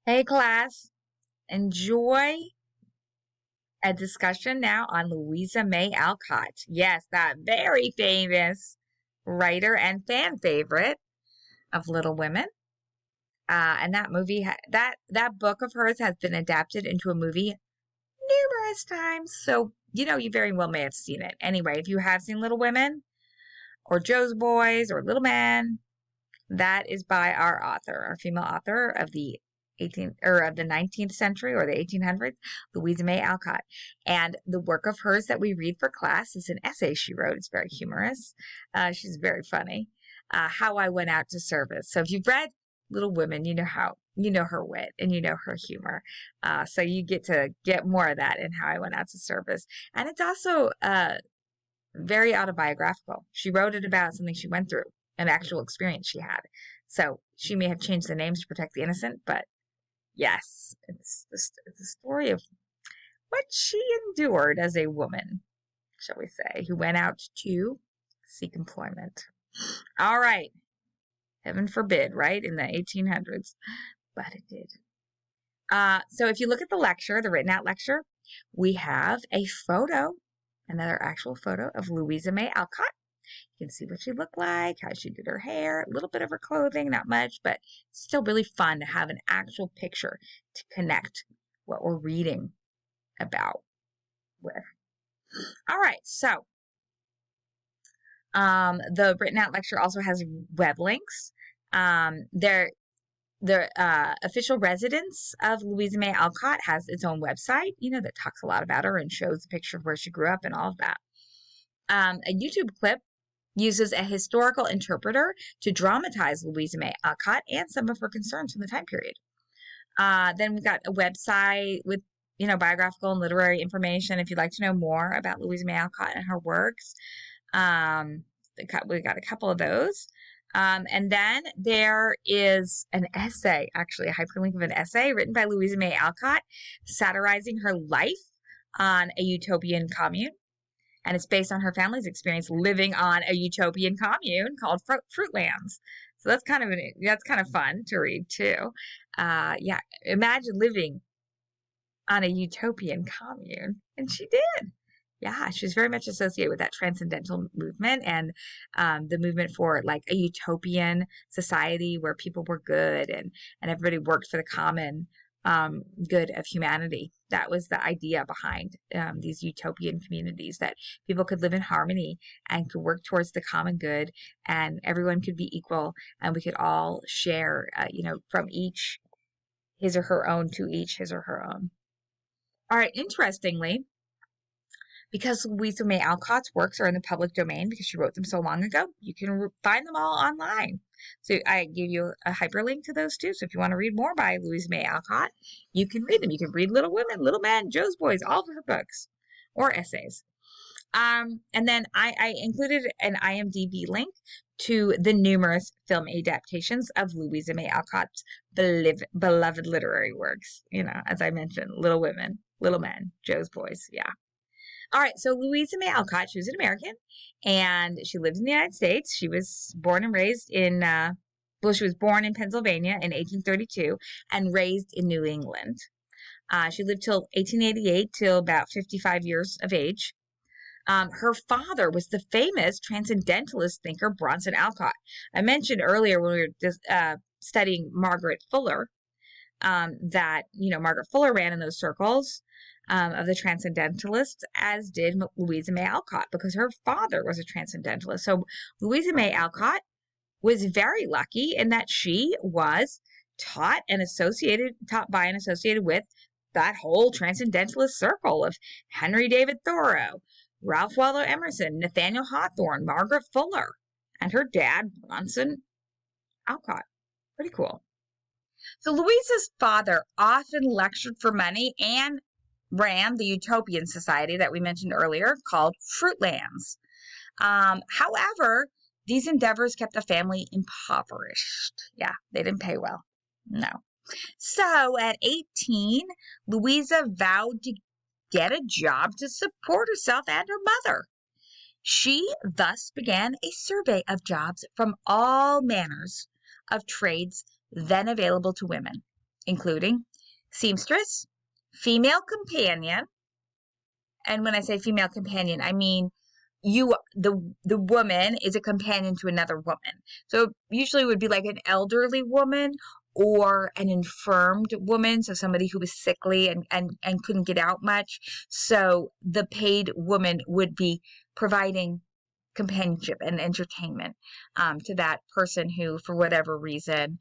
Hey, class, enjoy a discussion now on Louisa May Alcott. Yes, that very famous writer and fan favorite of Little Women. And that that book of hers has been adapted into a movie numerous times. So, you very well may have seen it. Anyway, if you have seen Little Women or Joe's Boys or Little Men, that is by our female author of the 18th or of the 19th century or the 1800s, Louisa May Alcott. And the work of hers that we read for class is an essay she wrote. It's very humorous. She's very funny. How I Went Out to Service. So if you've read Little Women, you know her wit and you know her humor. So you get to get more of that in How I Went Out to Service. And it's also very autobiographical. She wrote it about something she went through, an actual experience she had. So she may have changed the names to protect the innocent, but yes, it's a story of what she endured as a woman, shall we say, who went out to seek employment. All right. Heaven forbid, right? In the 1800s. But it did. So if you look at the lecture, the written out lecture, we have a photo, another actual photo of Louisa May Alcott. You can see what she looked like, how she did her hair, a little bit of her clothing, not much, but still really fun to have an actual picture to connect what we're reading about with. All right, so the written out lecture also has web links. The official residence of Louisa May Alcott has its own website, that talks a lot about her and shows a picture of where she grew up and all of that. A YouTube clip uses a historical interpreter to dramatize Louisa May Alcott and some of her concerns from the time period. Then we've got a website with, biographical and literary information if you'd like to know more about Louisa May Alcott and her works. We got a couple of those. And then there is an essay, actually a hyperlink of an essay written by Louisa May Alcott satirizing her life on a utopian commune. And it's based on her family's experience living on a utopian commune called Fruitlands. So that's kind of fun to read too. Yeah, imagine living on a utopian commune, and she did. Yeah, she was very much associated with that transcendental movement and the movement for like a utopian society where people were good and everybody worked for the common good of humanity. That was the idea behind these utopian communities, that people could live in harmony and could work towards the common good, and everyone could be equal, and we could all share, from each his or her own to each his or her own. All right, interestingly, because Louisa May Alcott's works are in the public domain because she wrote them so long ago, you can find them all online. So I give you a hyperlink to those too. So if you want to read more by Louisa May Alcott, you can read them. You can read Little Women, Little Men, Joe's Boys, all of her books or essays. And then I included an IMDb link to the numerous film adaptations of Louisa May Alcott's beloved literary works. As I mentioned, Little Women, Little Men, Joe's Boys. Yeah. All right, so Louisa May Alcott, she was an American, and she lived in the United States. She was born and raised she was born in Pennsylvania in 1832 and raised in New England. She lived till 1888, till about 55 years of age. Her father was the famous transcendentalist thinker Bronson Alcott. I mentioned earlier when we were studying Margaret Fuller that, Margaret Fuller ran in those circles of the transcendentalists, as did Louisa May Alcott, because her father was a transcendentalist. So Louisa May Alcott was very lucky in that she was taught by and associated with that whole transcendentalist circle of Henry David Thoreau, Ralph Waldo Emerson, Nathaniel Hawthorne, Margaret Fuller, and her dad, Bronson Alcott. Pretty cool. So Louisa's father often lectured for money and ran the utopian society that we mentioned earlier called Fruitlands. However, these endeavors kept the family impoverished. Yeah, they didn't pay well. No. So at 18, Louisa vowed to get a job to support herself and her mother. She thus began a survey of jobs from all manners of trades then available to women. including seamstress, female companion. And when I say female companion, I mean the woman is a companion to another woman. So usually it would be like an elderly woman or an infirmed woman, so somebody who was sickly and couldn't get out much. So the paid woman would be providing companionship and entertainment to that person who, for whatever reason,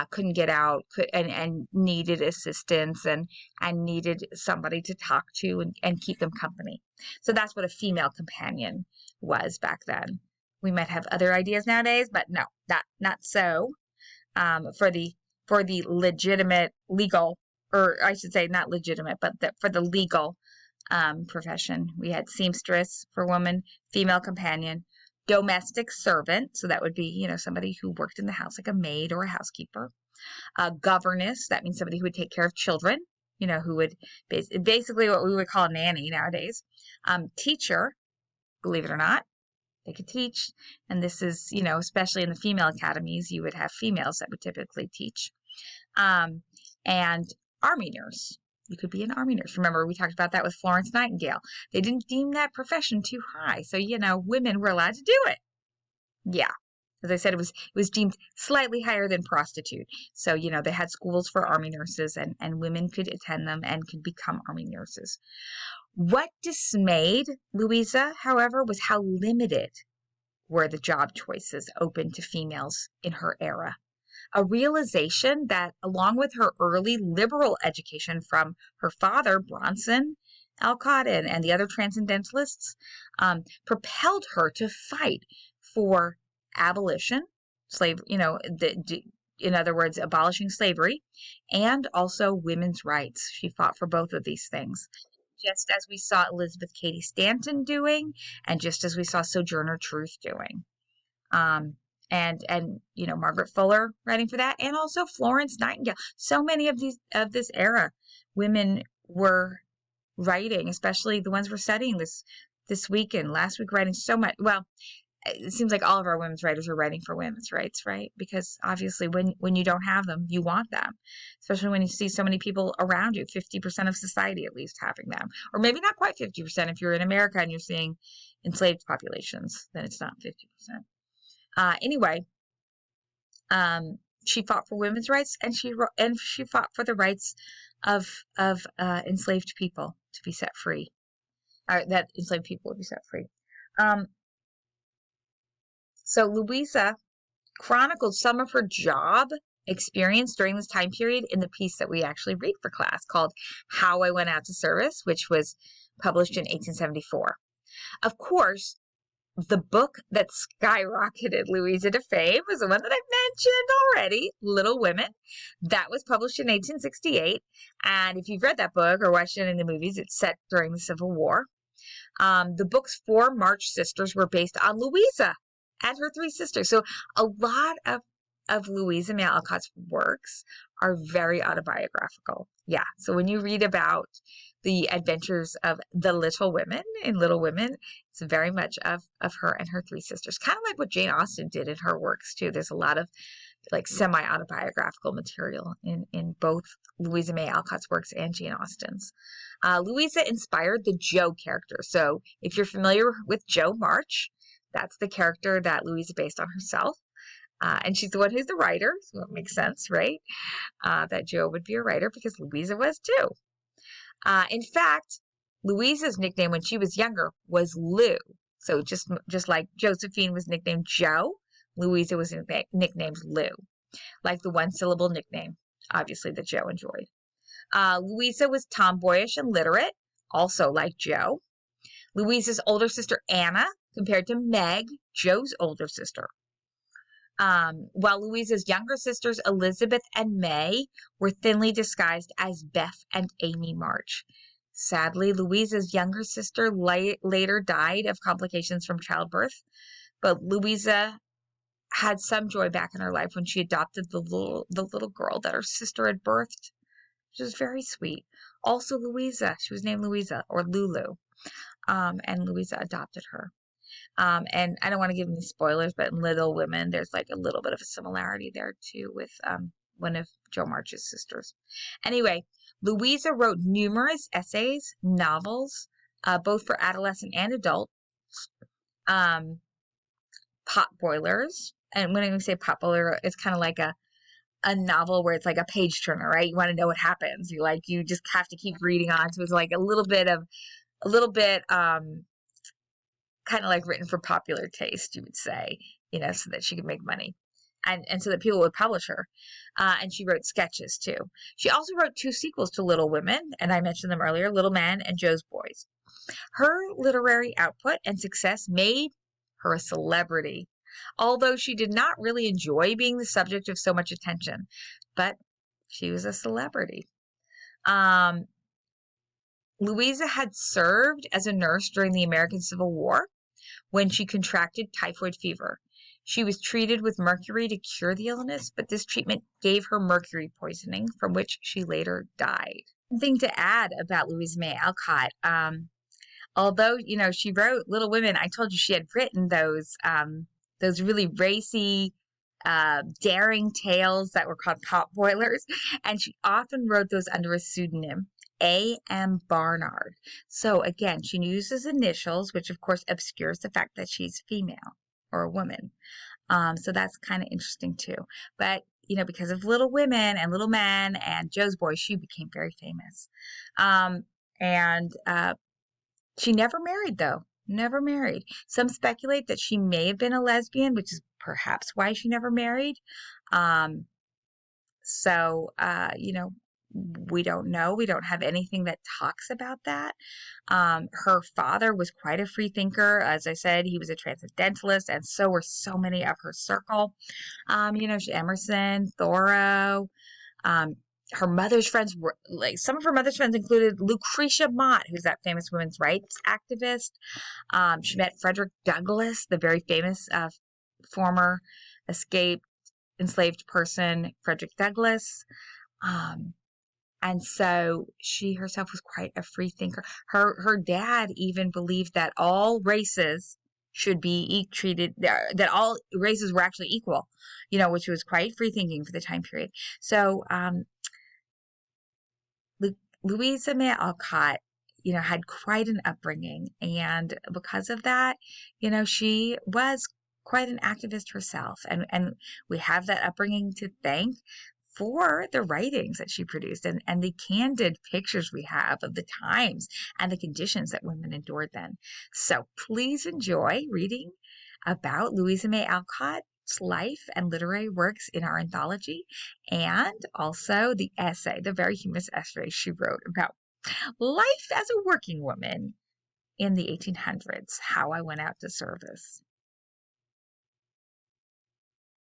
couldn't get out and needed assistance and needed somebody to talk to and keep them company. So that's what a female companion was back then. We might have other ideas nowadays, but no, not so. For the legitimate legal, or I should say not legitimate, but for the legal profession, we had seamstress for woman, female companion, domestic servant, so that would be, somebody who worked in the house like a maid or a housekeeper. Governess, that means somebody who would take care of children, who would basically what we would call a nanny nowadays. Teacher, believe it or not, they could teach. And this is, especially in the female academies, you would have females that would typically teach. And army nurse. You could be an army nurse. Remember, we talked about that with Florence Nightingale. They didn't deem that profession too high. So, women were allowed to do it. Yeah. As I said, it was deemed slightly higher than prostitute. So, they had schools for army nurses and women could attend them and could become army nurses. What dismayed Louisa, however, was how limited were the job choices open to females in her era. A realization that, along with her early liberal education from her father, Bronson Alcott, and the other transcendentalists, propelled her to fight for abolition, in other words, abolishing slavery, and also women's rights. She fought for both of these things, just as we saw Elizabeth Cady Stanton doing, and just as we saw Sojourner Truth doing. And Margaret Fuller writing for that, and also Florence Nightingale. So many of this era, women were writing, especially the ones we're studying this week and last week, writing so much. Well, it seems like all of our women's writers are writing for women's rights, right? Because obviously when you don't have them, you want them, especially when you see so many people around you, 50% of society at least having them, or maybe not quite 50%. If you're in America and you're seeing enslaved populations, then it's not 50%. Anyway, she fought for women's rights, and she fought for the rights of enslaved people to be set free, or that enslaved people would be set free. So Louisa chronicled some of her job experience during this time period in the piece that we actually read for class called How I Went Out to Service, which was published in 1874. Of course, the book that skyrocketed Louisa to fame was the one that I've mentioned already, Little Women. That was published in 1868. And if you've read that book or watched any of the movies, it's set during the Civil War. The book's 4 March sisters were based on Louisa and her 3 sisters. So a lot of Louisa May Alcott's works are very autobiographical. Yeah. So when you read about the adventures of the Little Women in Little Women, it's very much of her and her 3 sisters. Kind of like what Jane Austen did in her works too. There's a lot of like semi-autobiographical material in both Louisa May Alcott's works and Jane Austen's. Louisa inspired the Jo character. So if you're familiar with Jo March, that's the character that Louisa based on herself. And she's the one who's the writer, so it makes sense, right? That Jo would be a writer because Louisa was too. In fact, Louisa's nickname when she was younger was Lou. So just like Josephine was nicknamed Jo, Louisa was nicknamed Lou, like the one-syllable nickname, obviously, that Jo enjoyed. Louisa was tomboyish and literate, also like Jo. Louisa's older sister Anna compared to Meg, Jo's older sister. While Louisa's younger sisters Elizabeth and May were thinly disguised as Beth and Amy March. Sadly, Louisa's younger sister later died of complications from childbirth, but Louisa had some joy back in her life when she adopted the little girl that her sister had birthed, which was very sweet. Also Louisa, she was named Louisa or Lulu, and Louisa adopted her. And I don't want to give any spoilers, but in Little Women, there's like a little bit of a similarity there too with one of Jo March's sisters. Anyway, Louisa wrote numerous essays, novels, both for adolescent and adult, pot boilers. And when I say pot boiler, it's kind of like a novel where it's like a page turner, right? You want to know what happens. You just have to keep reading on. So it's like a little bit, kind of like written for popular taste, you would say, so that she could make money. And so that people would publish her. And she wrote sketches too. She also wrote 2 sequels to Little Women, and I mentioned them earlier, Little Men and Jo's Boys. Her literary output and success made her a celebrity, although she did not really enjoy being the subject of so much attention. But she was a celebrity. Louisa had served as a nurse during the American Civil War when she contracted typhoid fever. She was treated with mercury to cure the illness, but this treatment gave her mercury poisoning, from which she later died. One thing to add about Louisa May Alcott, although, she wrote Little Women, I told you she had written those really racy, daring tales that were called pot boilers, and she often wrote those under a pseudonym, A.M. Barnard. So again, she uses initials, which of course obscures the fact that she's female or a woman. So that's kind of interesting too. But, because of Little Women and Little Men and Jo's Boys, she became very famous. And she never married, though. Never married. Some speculate that she may have been a lesbian, which is perhaps why she never married. We don't know. We don't have anything that talks about that. Her father was quite a free thinker. As I said, he was a transcendentalist, and so were so many of her circle. Emerson, Thoreau. Her mother's friends were some of her mother's friends included Lucretia Mott, who's that famous women's rights activist. She met Frederick Douglass, the very famous former escaped enslaved person, Frederick Douglass. And so she herself was quite a free thinker. Her dad even believed that all races should be treated, that all races were actually equal, which was quite free thinking for the time period. So Louisa May Alcott, had quite an upbringing. And because of that, she was quite an activist herself. And we have that upbringing to thank for the writings that she produced and the candid pictures we have of the times and the conditions that women endured then. So please enjoy reading about Louisa May Alcott's life and literary works in our anthology, and also the very humorous essay she wrote about life as a working woman in the 1800s, How I Went Out to Service.